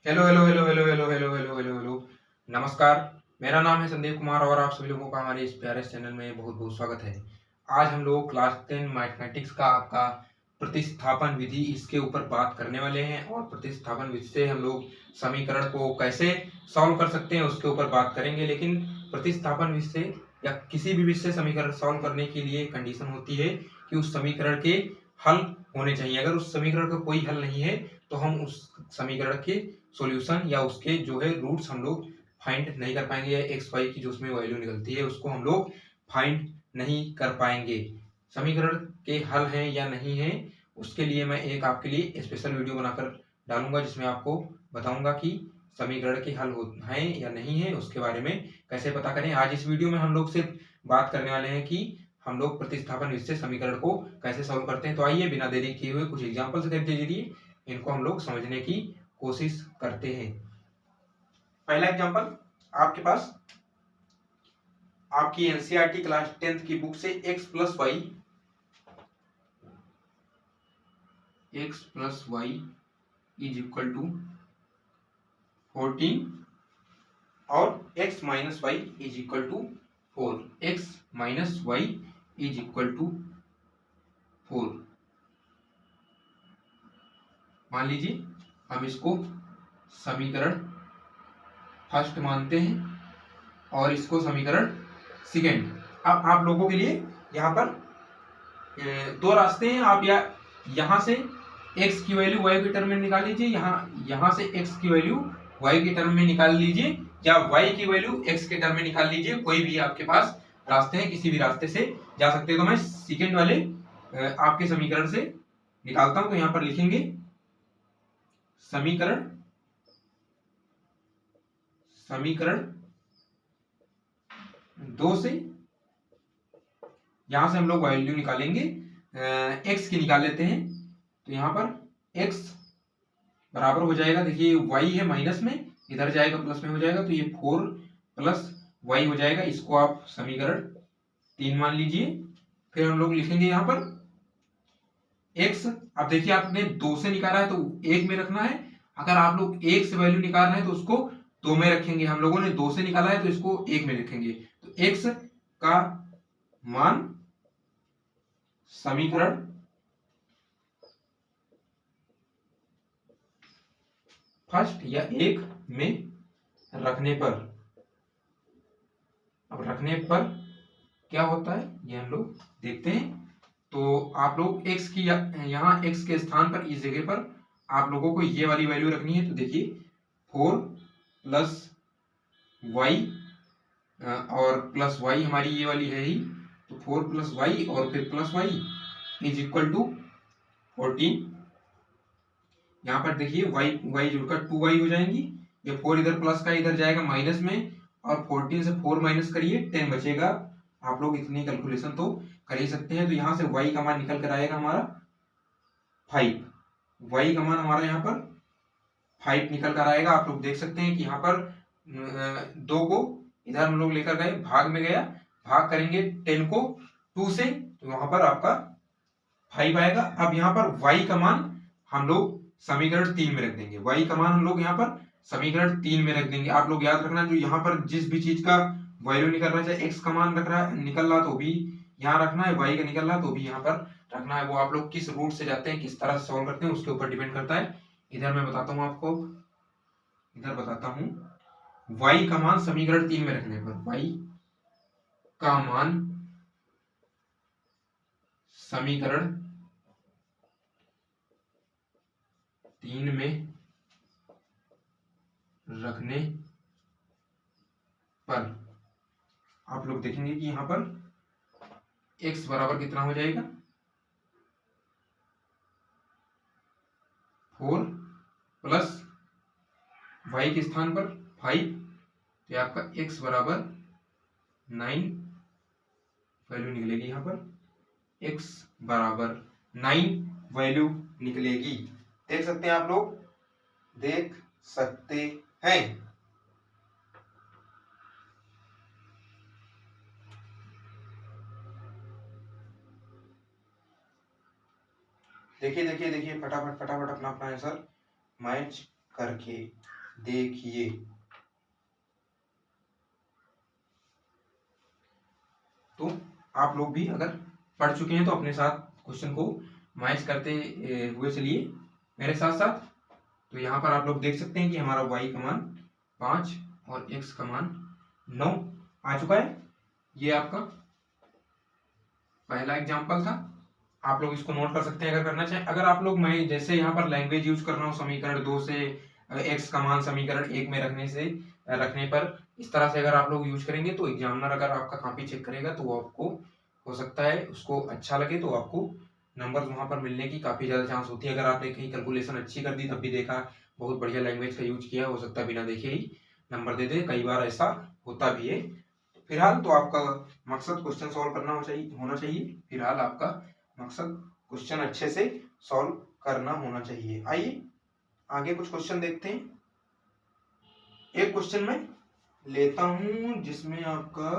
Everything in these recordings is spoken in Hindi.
Hello hello hello hello hello hello hello hello hello. नमस्कार। मेरा नाम है संदीप कुमार और आप सभी लोगों का हमारे इस प्यारे चैनल में बहुत बहुत स्वागत है। आज हम लोग क्लास 10 मैथमेटिक्स का आपका प्रतिस्थापन विधि इसके ऊपर बात करने वाले हैं और प्रतिस्थापन विधि से हम लोग समीकरण को कैसे सॉल्व कर सकते हैं उसके ऊपर बात करेंगे। लेकिन प्रतिस्थापन विधि से या किसी भी विधि से समीकरण सॉल्व करने के लिए कंडीशन होती है कि उस समीकरण के हल होने चाहिए। अगर उस समीकरण का कोई हल नहीं है तो हम उस समीकरण के सॉल्यूशन या उसके जो है रूट्स हम लोग फाइंड नहीं कर पाएंगे, या एक्स वाई की जो उसमें वैल्यू निकलती है उसको हम लोग फाइंड नहीं कर पाएंगे। समीकरण के हल हैं या नहीं है उसके लिए मैं एक आपके लिए स्पेशल वीडियो बनाकर डालूंगा जिसमें आपको बताऊंगा कि समीकरण के हल हैं या नहीं है उसके बारे में कैसे पता करें। आज इस वीडियो में हम लोग सिर्फ बात करने वाले हैं कि हम लोग प्रतिस्थापन विधि से समीकरण को कैसे सॉल्व करते हैं। तो आइए बिना देरी किए हुए कुछ एग्जांपल्स के जरिए इनको हम लोग समझने की कोशिश करते हैं। पहला एग्जांपल आपके पास आपकी एनसीईआरटी क्लास 10th की बुक से x plus y is equal to 14 और x minus y is equal to 4। x minus y is equal to 4 मान लीजिए। हम इसको समीकरण फर्स्ट मानते हैं और इसको समीकरण सेकेंड। अब आप लोगों के लिए यहाँ पर दो रास्ते हैं। आप या यहाँ से x की वैल्यू y के टर्म में निकाल लीजिए, यहाँ से x की वैल्यू y के टर्म में निकाल लीजिए, या y की वैल्यू x के टर्म में निकाल लीजिए। कोई भी आपके पास रास्ते हैं, किसी भी रास्ते से जा सकते हैं। तो मैं सेकेंड वाले आपके समीकरण से निकालता हूं। तो यहाँ पर लिखेंगे समीकरण दो से यहां से हम लोग वैल्यू निकालेंगे, x की निकाल लेते हैं। तो यहाँ पर x बराबर हो जाएगा, देखिए y है माइनस में, इधर जाएगा प्लस में हो जाएगा, तो ये 4 प्लस y हो जाएगा। इसको आप समीकरण 3 मान लीजिए। फिर हम लोग लिखेंगे यहाँ पर x। अब देखिए आपने 2 से निकाला है तो 1 में रखना है। अगर आप लोग 1 से वैल्यू निकाल रहे हैं तो उसको 2 में रखेंगे। हम लोगों ने 2 से निकाला है तो इसको 1 में रखेंगे। तो x का मान समीकरण फर्स्ट या 1 में रखने पर, अब रखने पर क्या होता है ये हम लोग देखते हैं। तो आप लोग x की यहाँ x के स्थान पर इस जगह पर आप लोगों को ये वाली वैल्यू रखनी है। तो देखिए 4 प्लस वाई और प्लस वाई हमारी ये वाली है ही, तो 4 प्लस वाई और फिर plus y is equal to 14। यहाँ पर देखिए वाई वाई जुड़कर 2y हो जाएंगी। ये 4 इधर प्लस का इधर जाएगा माइनस में, और 14 से 4 माइनस करिए 10 बचेगा। आप लोग इतनी कैलकुलेशन तो कर ही सकते हैं। तो यहाँ से y का मान निकल कर आएगा हमारा 5। y का मान हमारा यहाँ पर 5 निकल कर आएगा। आप लोग देख सकते हैं कि यहाँ पर 2 को इधर हम लोग लेकर गए, भाग में गया, भाग करेंगे 10 को 2 से, तो वहां पर आपका 5 आएगा। अब यहाँ पर y का मान हम लोग समीकरण 3 में रख देंगे। y का मान हम लोग यहाँ पर समीकरण 3 में रख देंगे। आप लोग याद रखना, जो यहाँ पर जिस भी चीज का वैल्यू निकल रहा है, चाहे x का मान निकल रहा तो भी यहाँ रखना है, y का निकल रहा तो भी यहाँ पर रखना है। वो आप लोग किस रूट से जाते हैं, किस तरह से सॉल्व करते हैं उसके ऊपर डिपेंड करता है। इधर मैं बताता हूँ आपको, इधर बताता हूँ। y का मान समीकरण 3 में रखने पर y का मान समीकरण 3 में रखने पर आप लोग देखेंगे कि यहां पर x बराबर कितना हो जाएगा, 4 प्लस y के स्थान पर 5, तो आपका x बराबर 9 वैल्यू निकलेगी। यहाँ पर x बराबर 9 वैल्यू निकलेगी। देख सकते हैं, आप लोग देख सकते हैं। देखिए देखिए देखिए, फटाफट फटाफट अपना अपना आंसर मैच करके देखिए। तो आप लोग भी अगर पढ़ चुके हैं तो अपने साथ क्वेश्चन को मैच करते हुए चलिए मेरे साथ साथ। तो यहाँ पर आप लोग देख सकते हैं कि हमारा y का मान 5 और x का मान 9 आ चुका है। ये आपका पहला एग्जाम्पल था, आप लोग इसको नोट कर सकते हैं अगर करना चाहें। अगर आप लोग मैं जैसे यहाँ पर लैंग्वेज यूज कर रहा हूँ समीकरण 2 से x का मान समीकरण 1 में रखने पर इस तरह से अगर आप लोग यूज करेंगे तो एग्जामिनर अगर आपका कॉपी चेक करेगा तो वो आपको हो सकता है उसको अच्छा लगे तो आपको नंबर वहां पर मिलने की काफी ज्यादा चांस होती है। अगर आपने कहीं कैलकुलेशन अच्छी कर दी तब भी देखा बहुत बढ़िया लैंग्वेज का यूज किया, हो सकता है बिना देखे ही नंबर दे दे, कई बार ऐसा होता भी है। फिलहाल तो आपका मकसद क्वेश्चन सॉल्व करना होना चाहिए। फिलहाल आपका मकसद क्वेश्चन अच्छे से सॉल्व करना होना चाहिए। आइए आगे कुछ क्वेश्चन देखते हैं। एक क्वेश्चन में लेता हूं जिसमें आपका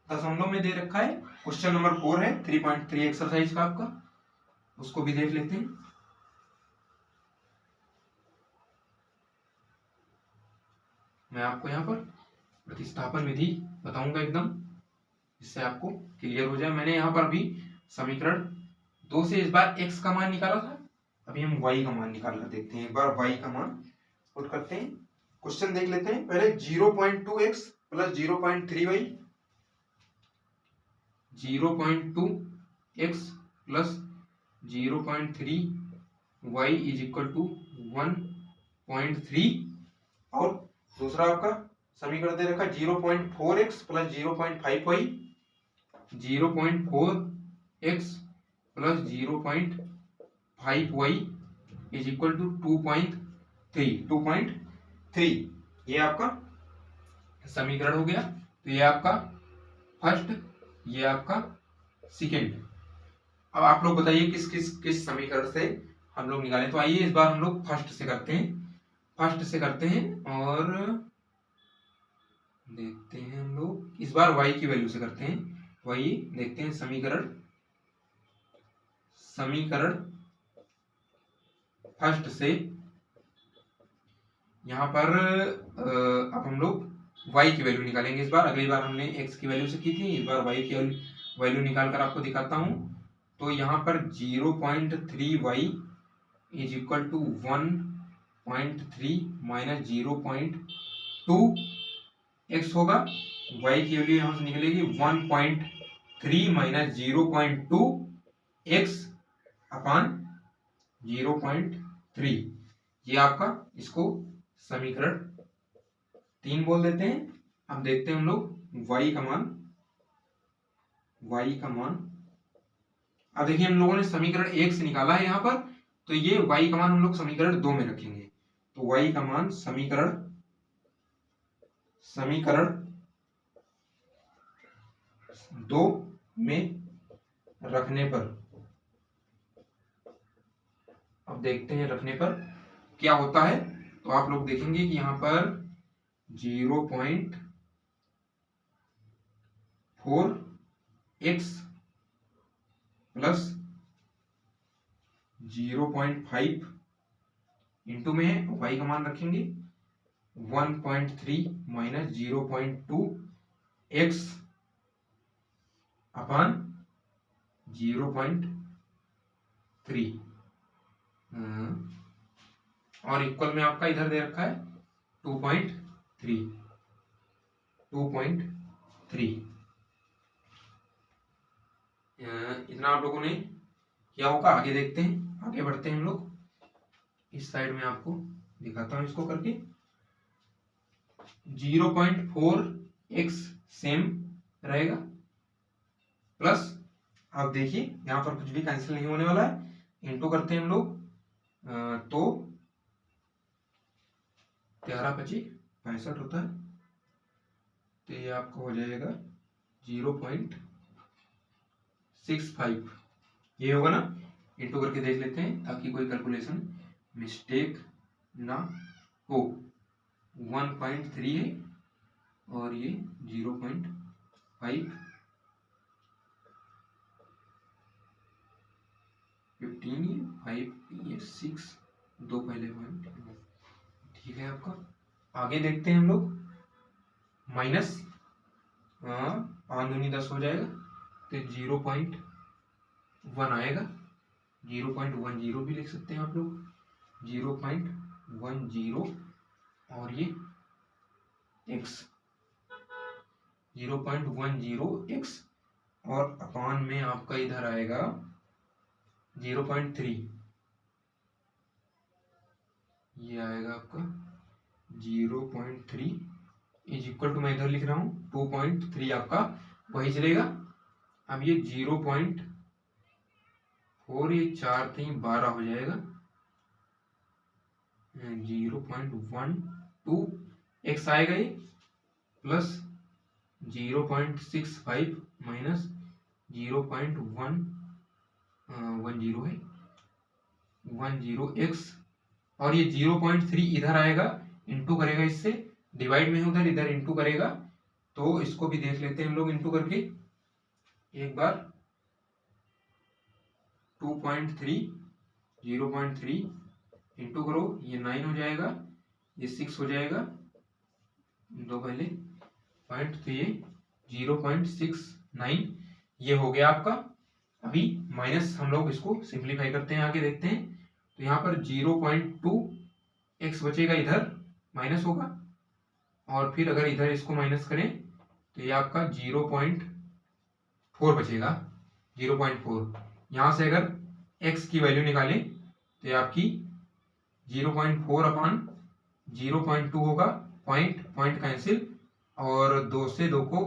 दशमलव में दे रखा है, क्वेश्चन नंबर 4 है 3.3 एक्सरसाइज का आपका, उसको भी देख लेते हैं। मैं आपको यहाँ पर प्रतिस्थापन विधि बताऊंगा एकदम, जिससे आपको क्लियर हो जाए। मैंने यहाँ पर अभी समीकरण 2 से इस बार x का मान निकाला था, अभी हम y का मान निकाल कर देखते हैं। एक बार y का मान पुट करते हैं, क्वेश्चन देख लेते हैं पहले। 0.2x plus 0.3y, 0.2x plus 0.3y is equal to 1.3, और दूसरा आपका समीकरण दे रखा 0.4x plus 0.5y, 0.4x plus 0.5y is equal to 2.3। ये आपका समीकरण हो गया। तो ये आपका फर्स्ट, ये आपका सेकेंड। अब आप लोग बताइए किस समीकरण से हम लोग निकालें। तो आइए इस बार हम लोग फर्स्ट से करते हैं और देखते हैं हम लोग इस बार y की वैल्यू से करते हैं। तो आइए देखते हैं समीकरण फर्स्ट से। यहाँ पर अब हम लोग y की वैल्यू निकालेंगे इस बार। अगली बार हमने x की वैल्यू से की थी, इस बार y की वैल्यू निकाल कर आपको दिखाता हूँ। तो यहाँ पर 0.3y is equal to 1.3 minus 0.2x होगा। y की वैल्यू यहाँ से निकलेगी 1.3 माइनस 0.2x अपान 0.3। ये आपका, इसको समीकरण 3 बोल देते हैं। अब देखते हैं हम लोग y का मान। अब देखिए हम लोगों ने समीकरण 1 से निकाला है यहाँ पर, तो ये y का मान हम लोग समीकरण 2 में रखेंगे। तो y का मान समीकरण 2 में रखने पर, अब देखते हैं रखने पर क्या होता है। तो आप लोग देखेंगे कि यहाँ पर 0.4x प्लस 0.5 इंटू में है, y का मान रखेंगे 1.3 माइनस 0.2x अपान 0.3, और इक्वल में आपका इधर दे रखा है 2.3। इतना आप लोगों ने क्या होगा आगे देखते हैं, आगे बढ़ते हैं हम लोग। इस साइड में आपको दिखाता हूं इसको करके। 0.4x सेम रहेगा प्लस, आप देखिए यहां पर कुछ भी कैंसिल नहीं होने वाला है, इंटू करते हैं हम लोग। तो 13×25 = 65 होता है। तो ये आपका हो जाएगा 0.65, ये होगा ना। इंटू करके देख लेते हैं ताकि कोई कैलकुलेशन मिस्टेक ना हो। 1.3 है और ये 0.5, 15 5 6 दो पहले पॉइंट ठीक है आपका। आगे देखते हैं हम लोग, माइनस 5 दूनी 10 हो जाएगा, तो 0.1 आएगा, 0.10 भी लिख सकते हैं आप लोग, 0.10, और ये x, 0.10x, और अपान में आपका इधर आएगा 0.3, ये आएगा आपका 0.3 इज इक्वल टू, मैं इधर लिख रहा हूँ 2.3 आपका वही चलेगा। अब ये 0.4, ये 4 3 12 हो जाएगा, 0.12 x आएगा ये, प्लस 0.65 माइनस 0.110 है 10x, और ये 0.3 इधर आएगा, इंटू करेगा इससे, डिवाइड में उधर इधर इंटू करेगा, तो इसको भी देख लेते हैं हम लोग इंटू करके एक बार। 2.3 0.3 इंटू करो, ये 9 हो जाएगा, ये 6 हो जाएगा, दो पहले पॉइंट, तो ये 0.69 ये हो गया आपका। अभी माइनस हम लोग इसको सिंप्लीफाई करते हैं, आगे देखते हैं। तो यहाँ पर 0.2x बचेगा, इधर माइनस होगा, और फिर अगर इधर इसको माइनस करें तो ये आपका 0.4 बचेगा, 0.4। यहाँ से अगर x की वैल्यू निकालें तो ये आपकी 0.4 अपान 0.2 होगा, पॉइंट पॉइंट कैंसिल, और 2 से 2 को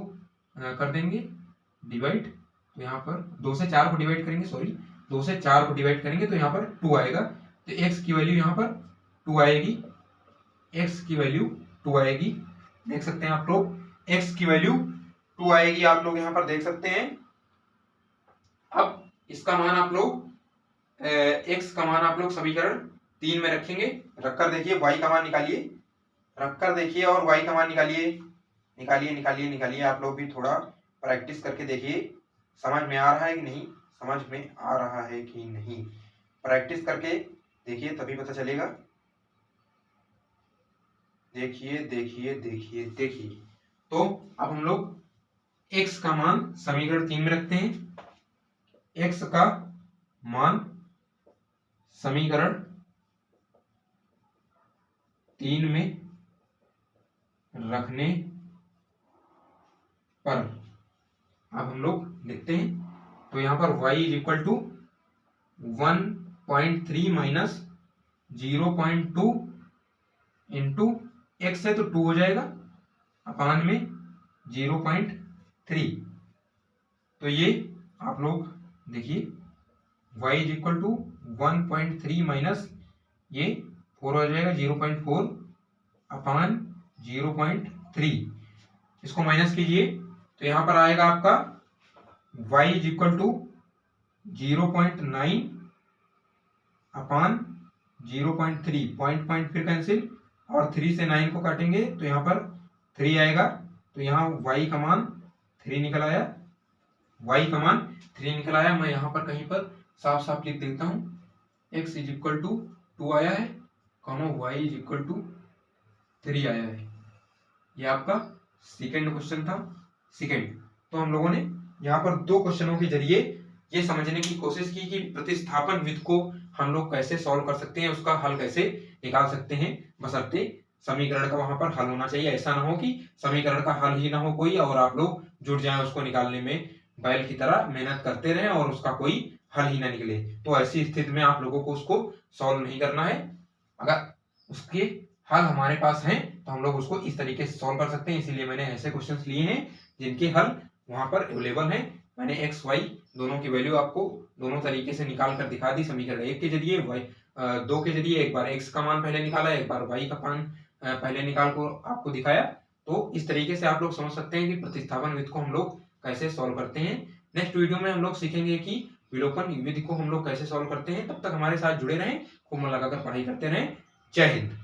कर देंगे डिवाइड, तो यहाँ पर 2 से 4 को डिवाइड करेंगे, सॉरी 2 से 4 को डिवाइड करेंगे तो यहाँ पर 2 आएगा, तो x की वैल्यू यहाँ पर 2 आएगी, x की वैल्यू 2 आएगी, देख सकते हैं आप लोग, x की वैल्यू 2 आएगी, आप लोग यहाँ पर देख सकते हैं। अब इसका मान आप लोग x का मान आप लोग समीकरण 3 में रखेंगे, रखकर देखिए y का मान निकालिए, रखकर देखिए और y का मान निकालिए, निकालिए निकालिए निकालिए, आप लोग भी थोड़ा प्रैक्टिस करके देखिए, समझ में आ रहा है कि नहीं, समझ में आ रहा है कि नहीं, प्रैक्टिस करके देखिए तभी पता चलेगा। देखिए देखिए देखिए देखिए, तो अब हम लोग x का मान समीकरण 3 में रखते हैं, x का मान समीकरण 3 में रखने पर अब हम लोग लिखते हैं, तो यहाँ पर y is equal to 1.3 minus 0.2 into x है तो 2 हो जाएगा, अपान में 0.3, तो ये आप लोग देखिए y is equal to 1.3 minus ये 4 हो जाएगा, 0.4 अपान 0.3, इसको माइनस कीजिए तो यहाँ पर आएगा आपका y is equal to 0.9 upon 0.3, point point फिर कैंसिल, और 3 से 9 को काटेंगे तो यहाँ पर 3 आएगा, तो यहाँ y का मान 3 निकल आया, y का मान 3 निकल आया। मैं यहाँ पर कहीं पर साफ साफ लिख देता हूँ, x इज इक्वल टू 2 आया है, y इज इक्वल टू 3 आया है। ये आपका सेकेंड क्वेश्चन था, सेकेंड। तो हम लोगों ने यहाँ पर 2 क्वेश्चनों के जरिए ये समझने की कोशिश की कि प्रतिस्थापन विधि को हम लोग कैसे सॉल्व कर सकते हैं, उसका हल कैसे निकाल सकते हैं, बशर्ते समीकरण का वहां पर हल होना चाहिए। ऐसा ना हो कि समीकरण का हल ही ना हो कोई और आप लोग जुट जाएं उसको निकालने में, बैल की तरह मेहनत करते रहें और उसका कोई हल ही ना निकले। तो ऐसी स्थिति में आप लोगों को उसको सॉल्व नहीं करना है। अगर उसके हल हमारे पास हैं तो हम लोग उसको इस तरीके से सॉल्व कर सकते हैं। इसीलिए मैंने ऐसे क्वेश्चंस लिए हैं जिनके हल वहां पर अवेलेबल हैं। मैंने एक्स वाई दोनों की वैल्यू आपको दोनों तरीके से निकाल कर दिखा दी, समीकरण 1 के जरिए, 2 के जरिए, एक बार x का मान पहले निकाला, एक बार y का मान पहले निकाल को आपको दिखाया। तो इस तरीके से आप लोग समझ सकते हैं कि प्रतिस्थापन विधि को हम लोग कैसे सॉल्व करते हैं। नेक्स्ट वीडियो में हम लोग सीखेंगे कि विलोपन विधि को हम लोग कैसे सॉल्व करते हैं। तब तक हमारे साथ जुड़े रहें, खूब मन लगाकर पढ़ाई करते रहें। जय हिंद।